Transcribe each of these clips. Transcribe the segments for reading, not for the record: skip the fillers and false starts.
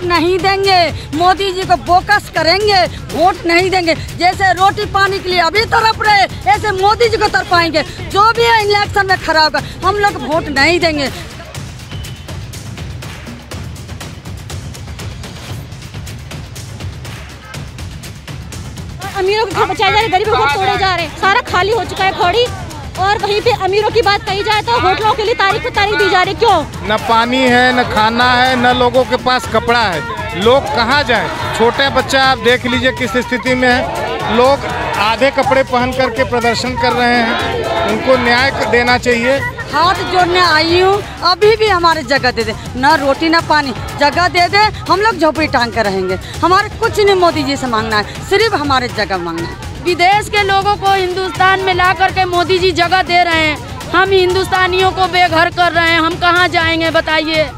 Vote नहीं देंगे, मोदी जी को बोकस करेंगे, वोट नहीं देंगे। जैसे रोटी पानी के लिए अभी तरफ रहे, ऐसे मोदी जी को तरफाएंगे। जो भी है इलेक्शन में खड़ा होगा, हम लोग वोट नहीं देंगे। अमीरों के घर बचाए जा रहे, गरीबों को तोड़े जा रहे, सारा खाली हो चुका है खोड़ी। और वहीं पे अमीरों की बात कही जाए तो होटलों के लिए तारीख पे तारीख दी जा रही। क्यों? न पानी है, न खाना है, न लोगों के पास कपड़ा है। लोग कहाँ जाएं? छोटे बच्चा आप देख लीजिए किस स्थिति में है। लोग आधे कपड़े पहन करके प्रदर्शन कर रहे हैं। उनको न्याय देना चाहिए। हाथ जोड़ने आई हूँ, अभी भी हमारे जगह दे दे, न रोटी न पानी, जगह दे दे। हम लोग झोपड़ी टांग कर रहेंगे। हमारे कुछ नहीं मोदी जी से मांगना है, सिर्फ हमारे जगह मांगना है। विदेश के लोगों को हिंदुस्तान में ला करके मोदी जी जगह दे रहे हैं, हम हिंदुस्तानियों को बेघर कर रहे हैं। हम कहाँ जाएंगे बताइए।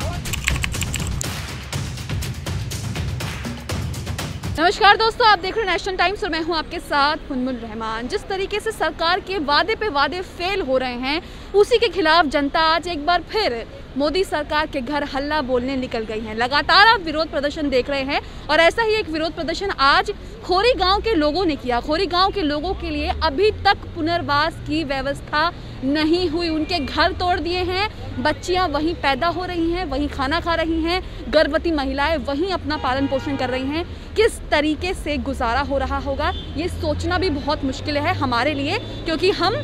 नमस्कार दोस्तों, आप देख रहे हैं नेशनल टाइम्स और मैं हूं आपके साथ मुनमुन रहमान। जिस तरीके से सरकार के वादे पे वादे फेल हो रहे हैं, उसी के खिलाफ जनता आज एक बार फिर मोदी सरकार के घर हल्ला बोलने निकल गई है। लगातार आप विरोध प्रदर्शन देख रहे हैं और ऐसा ही एक विरोध प्रदर्शन आज खोरी गांव के लोगों ने किया। खोरी गांव के लोगों के लिए अभी तक पुनर्वास की व्यवस्था नहीं हुई। उनके घर तोड़ दिए हैं, बच्चियां वहीं पैदा हो रही हैं, वहीं खाना खा रही हैं, गर्भवती महिलाएं वहीं अपना पालन पोषण कर रही हैं। किस तरीके से गुजारा हो रहा होगा ये सोचना भी बहुत मुश्किल है हमारे लिए, क्योंकि हम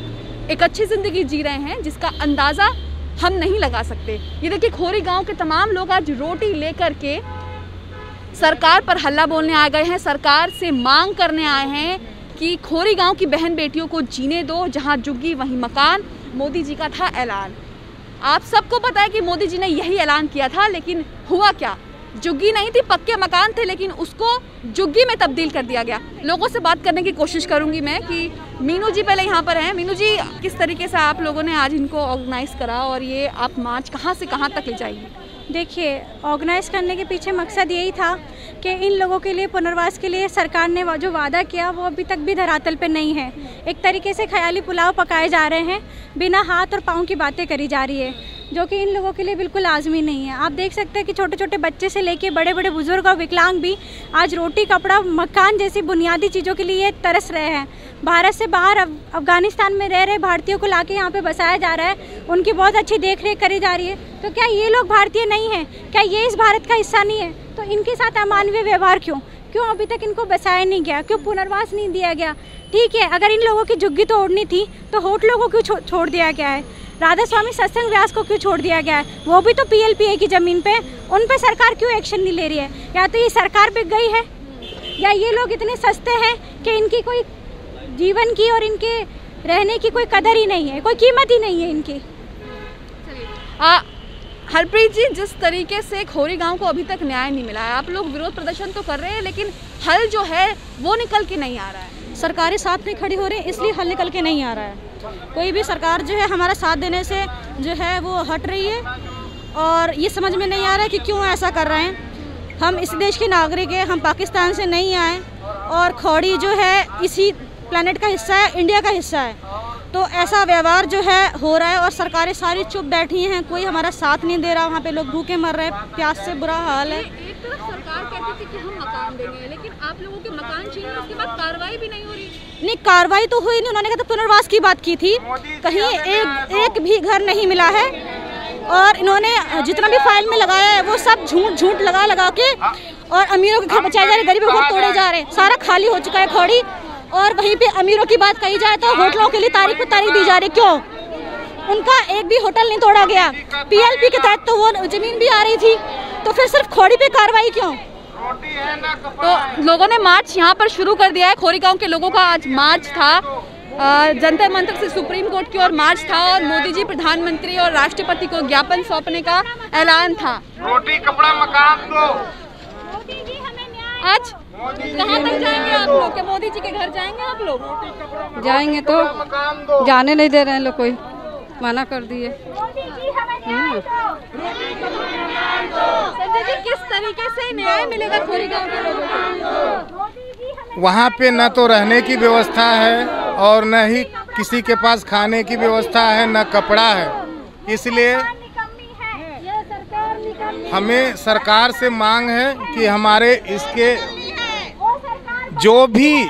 एक अच्छी ज़िंदगी जी रहे हैं जिसका अंदाज़ा हम नहीं लगा सकते। ये देखिए, खोरी गांव के तमाम लोग आज रोटी लेकर के सरकार पर हल्ला बोलने आ गए हैं। सरकार से मांग करने आए हैं कि खोरी गांव की बहन बेटियों को जीने दो, जहां जुग्गी वहीं मकान। मोदी जी का था ऐलान। आप सबको पता है कि मोदी जी ने यही ऐलान किया था, लेकिन हुआ क्या? जुग्गी नहीं थी, पक्के मकान थे, लेकिन उसको जुग्गी में तब्दील कर दिया गया। लोगों से बात करने की कोशिश करूंगी मैं कि मीनू जी पहले यहाँ पर हैं। मीनू जी, किस तरीके से आप लोगों ने आज इनको ऑर्गेनाइज करा और ये आप मार्च कहाँ से कहाँ तक ले जाएंगे? देखिए, ऑर्गेनाइज करने के पीछे मकसद यही था कि इन लोगों के लिए पुनर्वास के लिए सरकार ने जो वादा किया वो अभी तक भी धरातल पे नहीं है। एक तरीके से ख्याली पुलाव पकाए जा रहे हैं, बिना हाथ और पाँव की बातें करी जा रही है, जो कि इन लोगों के लिए बिल्कुल लाजमी नहीं है। आप देख सकते हैं कि छोटे छोटे बच्चे से लेके बड़े बड़े बुजुर्ग और विकलांग भी आज रोटी, कपड़ा, मकान जैसी बुनियादी चीज़ों के लिए तरस रहे हैं। भारत से बाहर अफगानिस्तान में रह रहे भारतीयों को लाके यहाँ पे बसाया जा रहा है, उनकी बहुत अच्छी देख रेख करी जा रही है। तो क्या ये लोग भारतीय नहीं हैं? क्या ये इस भारत का हिस्सा नहीं है? तो इनके साथ अमानवीय व्यवहार क्यों अभी तक इनको बसाया नहीं गया? क्यों पुनर्वास नहीं दिया गया? ठीक है, अगर इन लोगों की झुग्गी तोड़नी थी तो होटलों को क्यों छोड़ दिया गया है? राधा स्वामी सत्संग व्यास को क्यों छोड़ दिया गया है? वो भी तो PLPA की ज़मीन पे, उन पे सरकार क्यों एक्शन नहीं ले रही है? या तो ये सरकार बिक गई है, या ये लोग इतने सस्ते हैं कि इनकी कोई जीवन की और इनके रहने की कोई कदर ही नहीं है, कोई कीमत ही नहीं है इनकी। हरप्रीत जी, जिस तरीके से खोरी गांव को अभी तक न्याय नहीं मिला है, आप लोग विरोध प्रदर्शन तो कर रहे हैं, लेकिन हल जो है वो निकल के नहीं आ रहा है। सरकारें साथ नहीं खड़ी हो रही, इसलिए हल निकल के नहीं आ रहा है। कोई भी सरकार जो है हमारा साथ देने से जो है वो हट रही है, और ये समझ में नहीं आ रहा है कि क्यों ऐसा कर रहे हैं। हम इस देश के नागरिक हैं, हम पाकिस्तान से नहीं आए, और खोड़ी जो है इसी प्लेनेट का हिस्सा है, इंडिया का हिस्सा है। तो ऐसा व्यवहार जो है हो रहा है, और सरकारें सारी चुप बैठी हैं, कोई हमारा साथ नहीं दे रहा। वहाँ पे लोग भूखे मर रहे हैं, प्यास से बुरा हाल है। एक तरफ सरकार कहती थी कि हम मकान देंगे, लेकिन आप लोगों के मकान छीन, उसके बाद कार्रवाई भी नहीं हो रही। नहीं, कार्रवाई तो हुई नहीं। उन्होंने कहा पुनर्वास की बात की थी, कहीं एक भी घर नहीं मिला है, और इन्होंने जितना भी फाइल में लगाया है वो सब झूठ लगा के, और अमीरों के घर बचाए जा रहे, गरीबों को तोड़े जा रहे, सारा खाली हो चुका है खोड़ी। और वहीं पे अमीरों की बात कही जाए तो होटलों के लिए तारीख पे तारीख दी जा रही। क्यों? उनका एक भी होटल नहीं तोड़ा गया। PLP के तहत तो वो जमीन भी आ रही थी, तो फिर सिर्फ खोड़ी पे कार्रवाई क्यों? तो लोगों ने मार्च यहाँ पर शुरू कर दिया है। खोरी गांव के लोगों का आज मार्च था, जंतर मंतर से सुप्रीम कोर्ट की ओर मार्च था, और मोदी जी, प्रधानमंत्री और राष्ट्रपति को ज्ञापन सौंपने का ऐलान था। रोटी, कपड़ा, मकान दो। आज कहाँ तक जाएंगे आप लोग? क्या मोदी जी के घर जाएंगे आप लोग? जाएंगे तो जाने नहीं दे रहे हैं लोग, कोई मना कर दिए। संजय जी, किस तरीके से न्याय मिलेगा खोरी गांव के लोगों को? वहाँ पे न तो रहने की व्यवस्था है, और न ही किसी के पास खाने की व्यवस्था है, न कपड़ा है। इसलिए हमें सरकार से मांग है कि हमारे इसके जो भी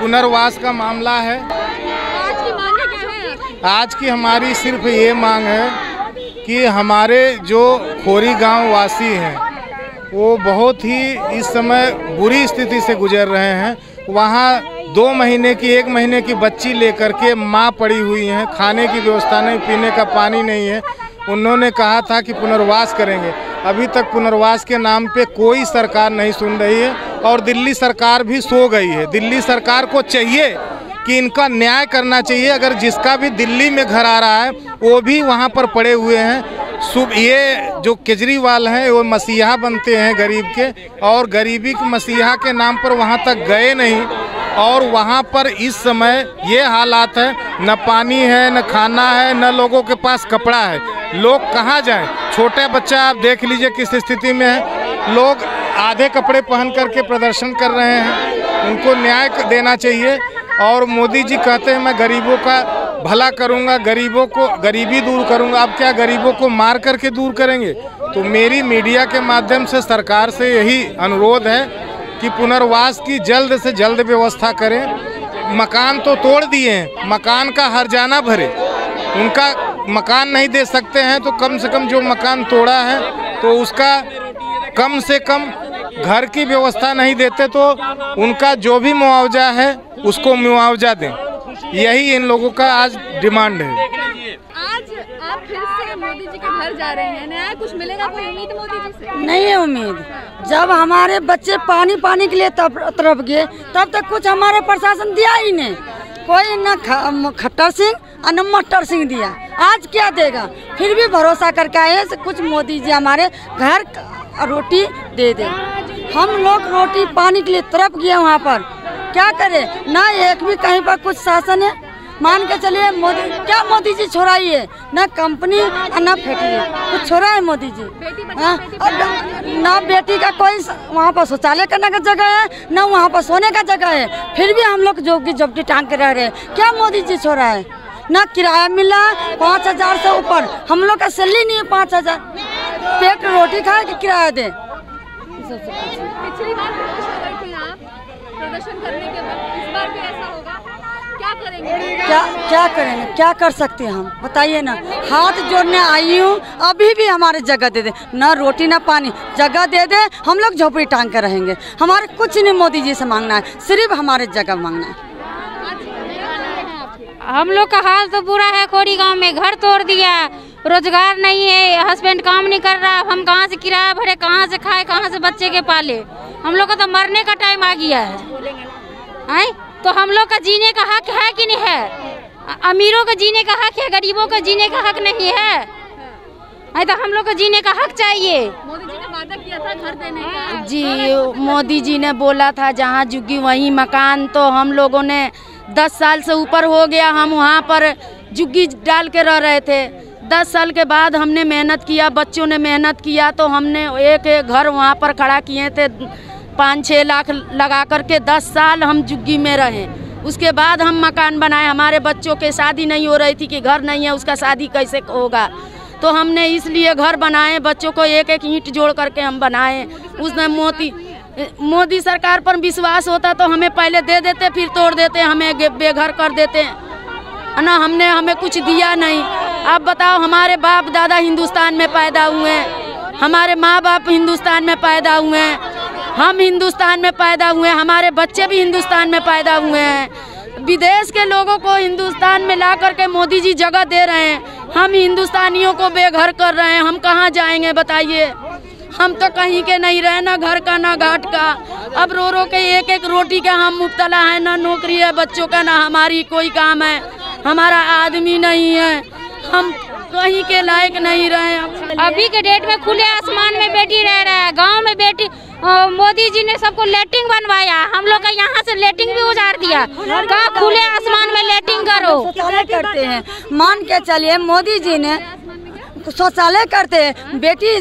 पुनर्वास का मामला है, आज की मांगे क्या है? आज की हमारी सिर्फ ये मांग है कि हमारे जो खोरी गांव वासी हैं वो बहुत ही इस समय बुरी स्थिति से गुजर रहे हैं। वहाँ 2 महीने की 1 महीने की बच्ची लेकर के माँ पड़ी हुई हैं, खाने की व्यवस्था नहीं, पीने का पानी नहीं है। उन्होंने कहा था कि पुनर्वास करेंगे, अभी तक पुनर्वास के नाम पे कोई सरकार नहीं सुन रही है और दिल्ली सरकार भी सो गई है। दिल्ली सरकार को चाहिए कि इनका न्याय करना चाहिए। अगर जिसका भी दिल्ली में घर आ रहा है वो भी वहाँ पर पड़े हुए हैं। ये जो केजरीवाल हैं वो मसीहा बनते हैं गरीब के, और गरीबी के मसीहा के नाम पर वहाँ तक गए नहीं, और वहाँ पर इस समय ये हालात है, न पानी है, न खाना है, न लोगों के पास कपड़ा है। लोग कहाँ जाएं? छोटे बच्चा आप देख लीजिए किस स्थिति में है। लोग आधे कपड़े पहन करके प्रदर्शन कर रहे हैं। उनको न्याय देना चाहिए। और मोदी जी कहते हैं मैं गरीबों का भला करूंगा, गरीबों को गरीबी दूर करूंगा। अब क्या गरीबों को मार करके दूर करेंगे? तो मेरी मीडिया के माध्यम से सरकार से यही अनुरोध है कि पुनर्वास की जल्द से जल्द व्यवस्था करें। मकान तो तोड़ दिए हैं, मकान का हर्जाना भरे। उनका मकान नहीं दे सकते हैं तो कम से कम जो मकान तोड़ा है तो उसका कम से कम घर की व्यवस्था नहीं देते तो उनका जो भी मुआवजा है उसको मुआवजा दें। यही इन लोगों का आज डिमांड है। आज आप फिर से मोदी जी के घर जा रहे हैं, न्याय कुछ मिलेगा? कोई उम्मीद मोदी जी से? नहीं है उम्मीद। जब हमारे बच्चे पानी के लिए तरफ गए तब तक कुछ हमारे प्रशासन दिया ही नहीं। कोई न खट्टर सिंह और न मट्टर सिंह दिया। आज क्या देगा? फिर भी भरोसा करके आए कुछ मोदी जी हमारे घर रोटी दे दे। हम लोग रोटी पानी के लिए तरफ गए, वहाँ पर क्या करें? ना एक भी कहीं पर कुछ शासन है। मान के चलिए मोदी जी छोड़ाई है, न कंपनी और न फैक्ट्री कुछ छोड़ा है मोदी जी। ना बेटी का कोई वहाँ पर शौचालय करने का जगह है, न वहाँ पर सोने का जगह है। फिर भी हम लोग जोबटी टांग के रह रहे हैं। क्या मोदी जी छोड़ा है? ना किराया मिला 5000 से ऊपर। हम लोग का सैलरी नहीं है 5000। पेट रोटी खाए कि किराया दे? पिछली बार प्रदर्शन करने के बाद इस बार भी ऐसा होगा? क्या करेंगे? क्या करेंगे? क्या कर सकते हैं हम? बताइए ना। हाथ जोड़ने आई हूँ, अभी भी हमारे जगह दे दे। ना रोटी ना पानी, जगह दे दे। हम लोग झोपड़ी टांग कर रहेंगे। हमारे कुछ नहीं मोदी जी से मांगना है, सिर्फ हमारे जगह मांगना है। हम लोग का हाल तो बुरा है। खोरी गांव में घर तोड़ दिया, रोजगार नहीं है, हस्बैंड काम नहीं कर रहा। हम कहाँ से किराया भरे, कहाँ से खाए, कहाँ से बच्चे के पाले? हम लोग का तो मरने का टाइम आ गया है। तो हम लोग का जीने का हक है कि नहीं है? अमीरों का जीने का हक है, गरीबों का जीने का हक नहीं है। तो हम लोग को जीने का हक चाहिए। मोदी जी ने वादा किया था घर देने का। जी, मोदी जी ने बोला था जहाँ झुग्गी वहीं मकान। तो हम लोगों ने 10 साल से ऊपर हो गया, हम वहाँ पर झुग्गी डाल के रह रहे थे। 10 साल के बाद हमने मेहनत किया, बच्चों ने मेहनत किया, तो हमने एक घर वहाँ पर खड़ा किए थे 5-6 लाख लगा करके। 10 साल हम झुग्गी में रहे। उसके बाद हम मकान बनाए। हमारे बच्चों के शादी नहीं हो रही थी कि घर नहीं है, उसका शादी कैसे होगा? तो हमने इसलिए घर बनाए, बच्चों को एक ईंट जोड़ करके हम बनाए। उसने मोदी सरकार पर विश्वास होता तो हमें पहले दे देते, फिर तोड़ देते, हमें बेघर कर देते ना। हमें कुछ दिया नहीं। आप बताओ, हमारे बाप दादा हिंदुस्तान में पैदा हुए हैं, हमारे माँ बाप हिंदुस्तान में पैदा हुए हैं, हम हिंदुस्तान में पैदा हुए हैं, हमारे बच्चे भी हिंदुस्तान में पैदा हुए हैं। विदेश के लोगों को हिंदुस्तान में ला करके मोदी जी जगह दे रहे हैं। हम हिंदुस्तानियों को बेघर कर रहे हैं। हम कहाँ जाएंगे बताइए? हम तो कहीं के नहीं रहे, ना घर का ना घाट का। अब रो रो के एक रोटी का हम मुब्तला है, ना नौकरी है बच्चों का, ना हमारी कोई काम है, हमारा आदमी नहीं है, हम कहीं के लायक नहीं रहे। अभी के डेट में खुले आसमान में बेटी रह रहा है। गांव में बेटी मोदी जी ने सबको लेटिंग बनवाया, हम लोग का यहाँ से लेटिंग भी उजाड़ दिया। कहाँ खुले आसमान में लेटिंग करो? करते हैं। मान के चलिए मोदी जी ने शौचालय करते हैं, बेटी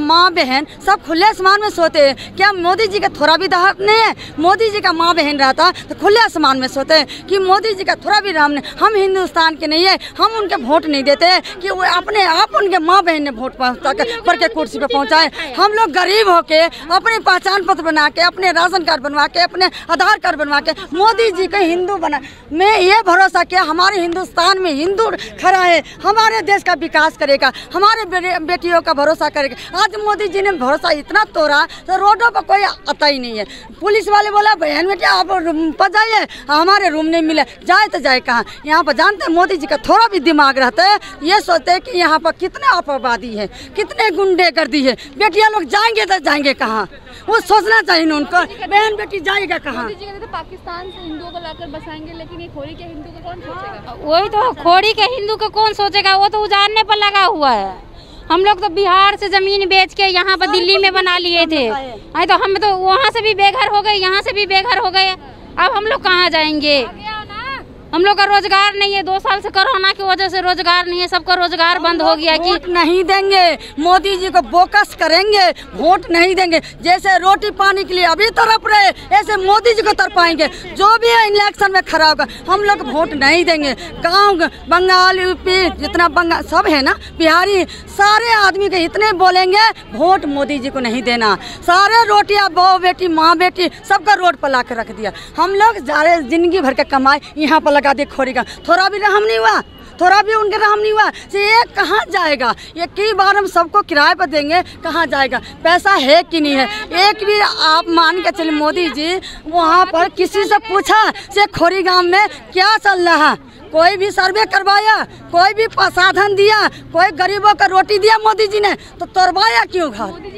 माँ बहन सब खुले आसमान में सोते हैं। क्या मोदी जी का थोड़ा भी हक नहीं है? मोदी जी का माँ बहन रहता तो खुले आसमान में सोते हैं कि मोदी जी का थोड़ा भी राम नहीं। हम हिंदुस्तान के नहीं है, हम उनके वोट नहीं देते कि वो अपने आप उनके माँ बहन ने वोट पर के कुर्सी पे पहुँचाए। हम लोग गरीब होके अपने पहचान पत्र बना के, अपने राशन कार्ड बनवा के, अपने आधार कार्ड बनवा के मोदी जी को हिंदू बना। मैं ये भरोसा किया हमारे हिंदुस्तान में हिंदू खड़ा है, हमारे देश का विकास करेगा, हमारे बेटियों का भरोसा करेगा। आज मोदी जी ने भरोसा इतना तोड़ा तो रोडों पर कोई आता ही नहीं है। पुलिस वाले बोला बहन बेटी आप रूम पर जाइए, हमारे रूम नहीं मिले, जाए तो जाए कहाँ। यहाँ पर जानते हैं मोदी जी का थोड़ा भी दिमाग रहता है, ये सोचते हैं कि यहाँ पर कितने अपवादी है, कितने गुंडेगर्दी है, बेटियाँ लोग जाएंगे तो जाएंगे कहाँ, वो सोचना चाहिए ना उनको। बहन बेटी जाएगा कहाँ? मोदी जी कहते थे पाकिस्तान से हिंदुओं को लाकर बसाएंगे, लेकिन ये खोरी के हिंदू को कौन सोचेगा? वही तो, खोरी के हिंदू को कौन सोचेगा, वो तो उजाड़ने पर लगा हुआ है। हम लोग तो बिहार से जमीन बेच के यहाँ पर दिल्ली में बना लिए थे, अरे तो हम तो वहाँ से भी बेघर हो गए, यहाँ से भी बेघर हो गए। अब हम लोग कहाँ जाएंगे? हम लोग का रोजगार नहीं है, 2 साल से कोरोना की वजह से रोजगार नहीं है, सबका रोजगार बंद हो गया। वोट नहीं देंगे, मोदी जी को बोकस करेंगे, वोट नहीं देंगे। जैसे रोटी पानी के लिए अभी तरफ रहे, ऐसे मोदी जी को तरपाएंगे। जो भी है इलेक्शन में खड़ा होगा, हम लोग वोट नहीं देंगे। गाँव बंगाल यूपी जितना बंगाल सब है ना, बिहारी सारे आदमी के इतने बोलेंगे वोट मोदी जी को नहीं देना। सारे रोटियाँ बहू बेटी माँ बेटी सबका रोड पर ला के रख दिया। हम लोग सारे जिंदगी भर का कमाई यहाँ पर लगा दे खोरी का, थोड़ा भी रहम नहीं हुआ, थोड़ा भी उनके रहम नहीं हुआ। ये कहाँ जाएगा? ये कई बार हम सबको किराए पर देंगे, कहाँ जाएगा? पैसा है कि नहीं है? एक भी आप मान के चलिए मोदी जी वहाँ पर किसी से पूछा से खोरी गांव में क्या चल रहा? कोई भी सर्वे करवाया, कोई भी साधन दिया, कोई गरीबों को रोटी दिया मोदी जी ने? तो तोड़वाया क्यों घर?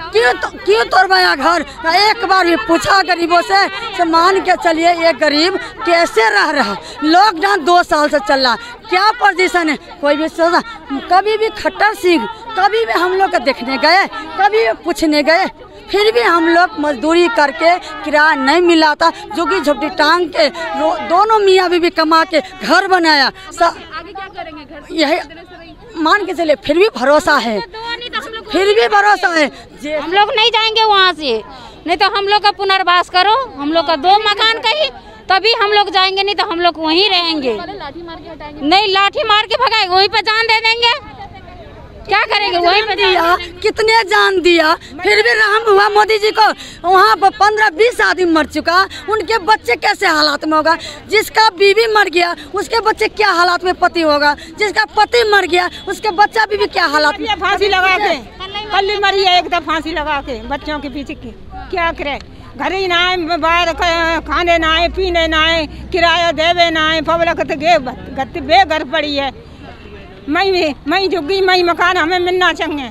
क्यों तोड़वाया घर? एक बार भी पूछा गरीबों से मान के चलिए ये गरीब कैसे रह रहा? लॉकडाउन 2 साल से चल रहा, क्या पोजीशन है? कोई भी सोचा? कभी भी खट्टर सिंह कभी भी हम लोग को देखने गए, कभी भी पूछने गए? फिर भी हम लोग मजदूरी करके किराया नहीं मिला था, झुग्गी झोपड़ी टांग के दोनों मियाँ बीवी कमा के घर बनाया। आगे क्या करेंगे? घर यही मान के चले, फिर भी भरोसा है, फिर भी भरोसा है। हम लोग नहीं जाएंगे वहाँ से, नहीं तो हम लोग का पुनर्वास करो, हम लोग का 2 मकान कहीं, तभी हम लोग जाएंगे, नहीं तो हम लोग वहीं रहेंगे। लाठी मार के हटाएंगे? नहीं, लाठी मार के भगाएंगे, वहीं पर जान दे देंगे। क्या करेंगे? वहीं पे दिया, कितने जान दिया, फिर भी रहम हुआ मोदी जी को। वहाँ पर 15-20 आदमी मर चुका, उनके बच्चे कैसे हालात में होगा? जिसका बीवी मर गया उसके बच्चे क्या हालात में पति होगा? जिसका पति मर गया उसके बच्चा बीवी क्या हालात में? फांसी लगा के कल मरी है, एक दफा फांसी लगा के बच्चों के पीछे की क्या करे? घर ही ना आए, बाहर खाने ना आए, पीने ना आए, किराया देवे ना आए, पब्लिक तो बेघर पड़ी है। मई झुग्गी मई मकान हमें मिलना चाहिए।